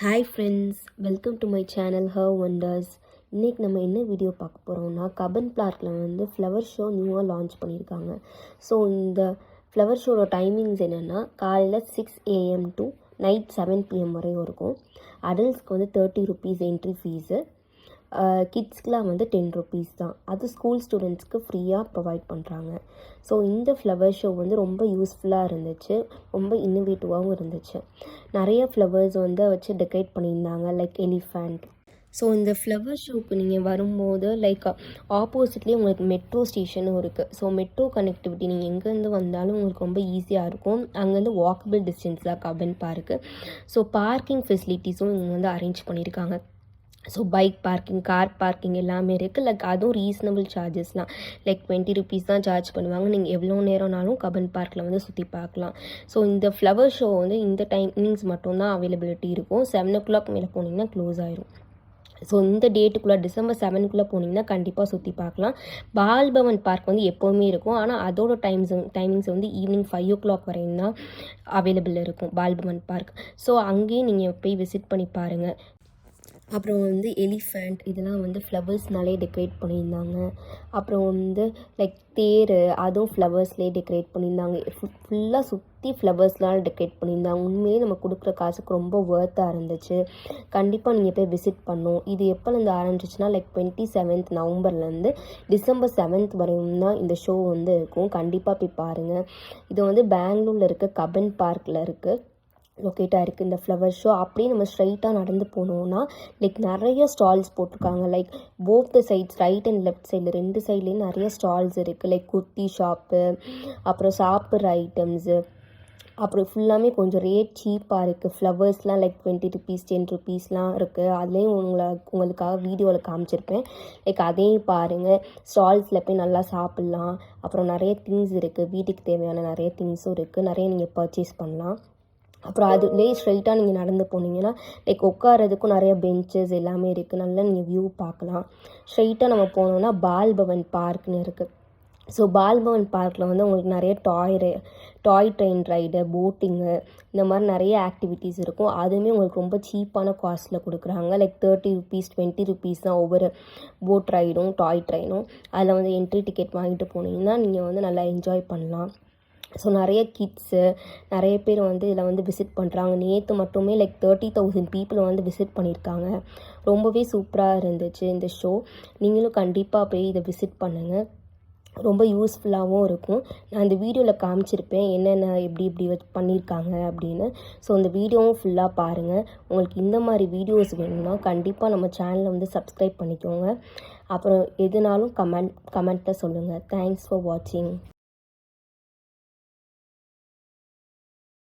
Hi friends, welcome to my channel her wonders. இன்றைக்கி நம்ம என்ன வீடியோ பார்க்க போகிறோம்னா, கபன் பார்க்கில் வந்து ஃப்ளவர் ஷோ நியூவாக லான்ச் பண்ணியிருக்காங்க. ஸோ இந்த ஃப்ளவர் ஷோட டைமிங்ஸ் என்னென்னா, காலையில் 6 AM டு நைட் 7 PM வரையும் இருக்கும். அடல்ட்ஸ்க்கு வந்து 30 rupees என்ட்ரி ஃபீஸு, கிட்ஸ்க்கெலாம் வந்து 10 rupees தான். அது ஸ்கூல் ஸ்டூடெண்ட்ஸ்க்கு ஃப்ரீயாக ப்ரொவைட் பண்ணுறாங்க. ஸோ இந்த ஃப்ளவர் ஷோ வந்து ரொம்ப யூஸ்ஃபுல்லாக இருந்துச்சு, ரொம்ப இன்னோவேட்டிவாகவும் இருந்துச்சு. நிறைய ஃப்ளவர்ஸ் வந்து வச்சு டெக்கரேட் பண்ணியிருந்தாங்க, லைக் எலிஃபண்ட். ஸோ இந்த ஃப்ளவர் ஷோக்கு நீங்கள் வரும்போது லைக் ஆப்போசிட்லேயே உங்களுக்கு மெட்ரோ ஸ்டேஷனும் இருக்குது. ஸோ மெட்ரோ கனெக்டிவிட்டி நீங்கள் எங்கேருந்து வந்தாலும் உங்களுக்கு ரொம்ப ஈஸியாக இருக்கும். அங்கேருந்து வாக்கபிள் டிஸ்டன்ஸ் தான் கபன் பார்க்கு. ஸோ பார்க்கிங் ஃபெசிலிட்டிஸும் இங்கே வந்து அரேஞ்ச் பண்ணியிருக்காங்க. So bike parking, car parking எல்லாமே இருக்குது. லைக் அதுவும் ரீசனபிள் சார்ஜஸ்லாம், லைக் 20 rupees தான் சார்ஜ் பண்ணுவாங்க. நீங்கள் எவ்வளோ நேரம்னாலும் கபன் பார்க்கில் வந்து சுற்றி பார்க்கலாம். ஸோ இந்த ஃப்ளவர் ஷோ வந்து இந்த டைமிங்ஸ் மட்டும்தான் அவைலபிலிட்டி இருக்கும். 7 o'clock மேலே போனீங்கன்னா க்ளோஸ் ஆயிரும். ஸோ இந்த டேட்டுக்குள்ளே டிசம்பர் 7க்குள்ளே போனீங்கன்னா கண்டிப்பாக சுற்றி பார்க்கலாம். பால்பவன் பார்க் வந்து எப்போவுமே இருக்கும், ஆனால் அதோட டைமிங்ஸ் வந்து ஈவினிங் 5 o'clock வரையும் தான் அவைலபிள் இருக்கும் பால்பவன் பார்க். ஸோ அங்கேயும் நீங்கள் போய் விசிட் பண்ணி பாருங்கள். அப்புறம் வந்து எலிஃபண்ட் இதெல்லாம் வந்து ஃப்ளவர்ஸ்னாலே டெக்கரேட் பண்ணியிருந்தாங்க. அப்புறம் வந்து லைக் தேர், அதுவும் ஃப்ளவர்ஸ்லேயே டெக்கரேட் பண்ணியிருந்தாங்க. ஃபுல்லாக சுற்றி ஃப்ளவர்ஸ்லாம் டெக்கரேட் பண்ணியிருந்தாங்க. உண்மையிலே நம்ம கொடுக்குற காசுக்கு ரொம்ப ஒர்த்தாக இருந்துச்சு. கண்டிப்பாக நீங்கள் போய் விசிட் பண்ணணும். இது எப்போலேருந்து ஆரம்பிச்சிச்சுன்னா லைக் 27th நவம்பர்லேருந்து டிசம்பர் 7th வரையும் தான் இந்த ஷோ வந்து இருக்கும். கண்டிப்பாக போய் பாருங்கள். இது வந்து பெங்களூரில் இருக்க கபன் பார்க்கில் இருக்குது, லொக்கேட்டாக இருக்குது இந்த ஃப்ளவர் ஷோ. அப்படியே நம்ம ஸ்ட்ரைட்டாக நடந்து போனோம்னா லைக் நிறைய ஸ்டால்ஸ் போட்டிருக்காங்க. Like both the sides, right and left சைடில் 2 சைட்லேயும் நிறைய ஸ்டால்ஸ் இருக்குது. லைக் குர்த்தி ஷாப்பு, அப்புறம் சாப்பிட்ற ஐட்டம்ஸு, அப்புறம் ஃபுல்லாமே கொஞ்சம் ரேட் சீப்பாக இருக்குது. ஃப்ளவர்ஸ்லாம் லைக் 20 rupees 10 rupeesலாம் இருக்குது. அதுலேயும் உங்களுக்காக வீடியோவில் காமிச்சிருப்பேன். லைக் அதையும் பாருங்கள். ஸ்டால்ஸில் போய் நல்லா சாப்பிட்லாம். அப்புறம் நிறைய திங்ஸ் இருக்குது, வீட்டுக்கு தேவையான நிறைய திங்ஸும் இருக்குது. நிறைய நீங்கள் பர்ச்சேஸ் பண்ணலாம். அப்புறம் அதுலேயே ஸ்ட்ரைட்டாக நீங்கள் நடந்து போனீங்கன்னா லைக் உட்காரதுக்கும் நிறைய பெஞ்சஸ் எல்லாமே இருக்குது. நல்லா நீங்கள் வியூ பார்க்கலாம். ஸ்ட்ரைட்டாக நம்ம போனோம்னா பால்பவன் பார்க்னு இருக்குது. ஸோ பால்பவன் பார்க்கில் வந்து உங்களுக்கு நிறைய டாய் ட்ரெயின் ரைடு, போட்டிங்கு, இந்த மாதிரி நிறைய ஆக்டிவிட்டீஸ் இருக்கும். அதுவுமே உங்களுக்கு ரொம்ப சீப்பான காஸ்ட்டில் கொடுக்குறாங்க. லைக் 30 rupees 20 rupees தான் ஒவ்வொரு போட் ரைடும் டாய் ட்ரெயினும். அதில் வந்து என்ட்ரி டிக்கெட் வாங்கிட்டு போனீங்கன்னா நீங்கள் வந்து நல்லா என்ஜாய் பண்ணலாம். ஸோ நிறைய கிட்ஸு நிறைய பேர் வந்து இதில் வந்து விசிட் பண்ணுறாங்க. நேற்று மட்டுமே லைக் 30,000 people வந்து விசிட் பண்ணியிருக்காங்க. ரொம்பவே சூப்பராக இருந்துச்சு இந்த ஷோ. நீங்களும் கண்டிப்பாக போய் இதை விசிட் பண்ணுங்கள். ரொம்ப யூஸ்ஃபுல்லாகவும் இருக்கும். நான் இந்த வீடியோவில் காமிச்சிருப்பேன் என்னென்ன எப்படி பண்ணியிருக்காங்க அப்படின்னு. ஸோ இந்த வீடியோவும் ஃபுல்லாக பாருங்கள். உங்களுக்கு இந்த மாதிரி வீடியோஸ் வேணும்னா கண்டிப்பாக நம்ம சேனலை வந்து சப்ஸ்கிரைப் பண்ணிக்கோங்க. அப்புறம் எதுனாலும் கமெண்ட்டில் சொல்லுங்கள். தேங்க்ஸ் ஃபார் வாட்சிங்.